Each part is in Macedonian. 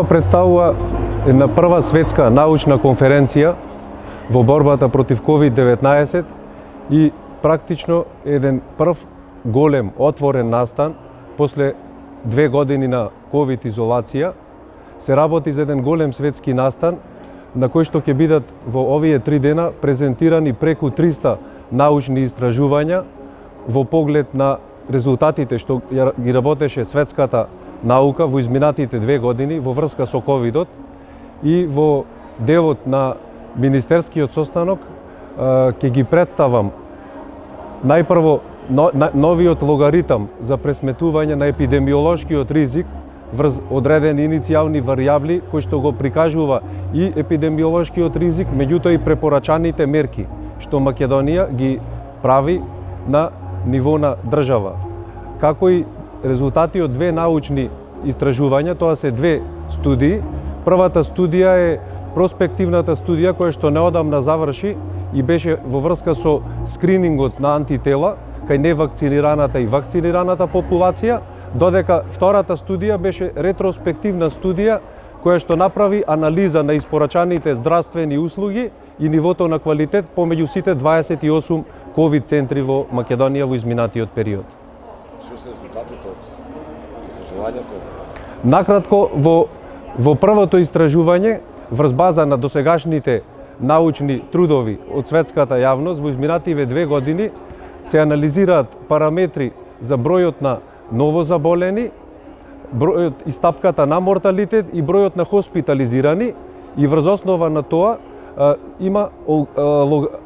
представува една прва светска научна конференција во борбата против COVID-19 и практично еден прв голем отворен настан после 2 години на COVID изолација. Се работи за еден голем светски настан на кој што ќе бидат во овие 3 дена презентирани преку 300 научни истражувања во поглед на резултатите што ги работеше светската наука во изминатите 2 години во врска со ковидот и во делот на министерскиот состанок ќе ги представам најпрво новиот логаритам за пресметување на епидемиолошкиот ризик врз одредени иницијални варијабли кои што го прикажува и епидемиолошкиот ризик, меѓутоа и препорачаните мерки што Македонија ги прави на ниво на држава. Како и резултати од 2 научни истражувања, тоа се 2 студии. Првата студија е проспективната студија која што неодамна заврши и беше во врска со скринингот на антитела кај невакцинираната и вакцинираната популација, додека втората студија беше ретроспективна студија која што направи анализа на испорачаните здравствени услуги и нивото на квалитет помеѓу сите 28 ковид центри во Македонија во изминатиот период. Што се резултатите од истражувањето? Накратко, во првото истражување, врз база на досегашните научни трудови од светската јавност, во изминативе 2 години се анализираат параметри за бројот на новозаболени, бројот и стапката на морталитет и бројот на хоспитализирани и врз основа на тоа има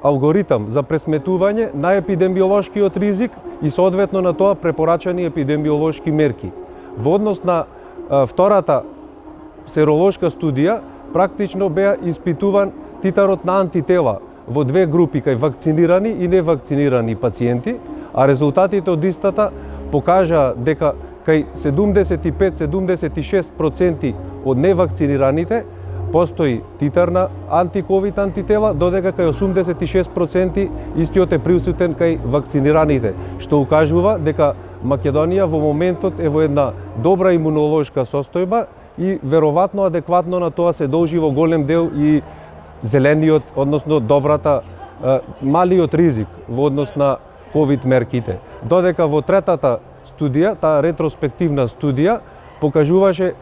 алгоритам за пресметување на епидемиолошкиот ризик и соодветно на тоа препорачани епидемиолошки мерки. Во однос на втората серолошка студија, практично беа испитуван титарот на антитела во 2 групи кај вакцинирани и невакцинирани пациенти, а резултатите од истата покажаа дека кај 75-76% од невакцинираните постои титар на антиковид антитела, додека кај 86% истиот е присутен кај вакцинираните, што укажува дека Македонија во моментот е во една добра имунолошка состојба и веројатно адекватно на тоа се должи во голем дел и зелениот, односно добрата, малиот ризик во однос на ковид мерките. Додека во третата студија, таа ретроспективна студија, покажуваше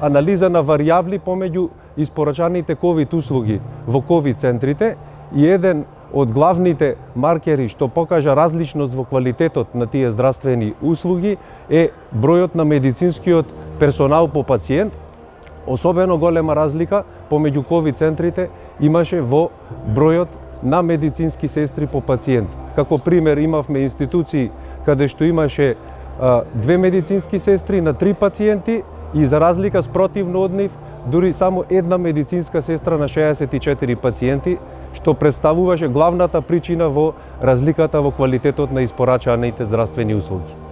анализа на варијабли помеѓу испорачаните ковид услуги во ковид центрите и еден од главните маркери што покажа различност во квалитетот на тие здравствени услуги е бројот на медицинскиот персонал по пациент. Особено голема разлика помеѓу ковид центрите имаше во бројот на медицински сестри по пациент. Како пример имавме институции каде што имаше 2 медицински сестри на 3 пациенти и за разлика спротивно од нив, дури само една медицинска сестра на 64 пациенти, што представуваше главната причина во разликата во квалитетот на испорачаните здравствени услуги.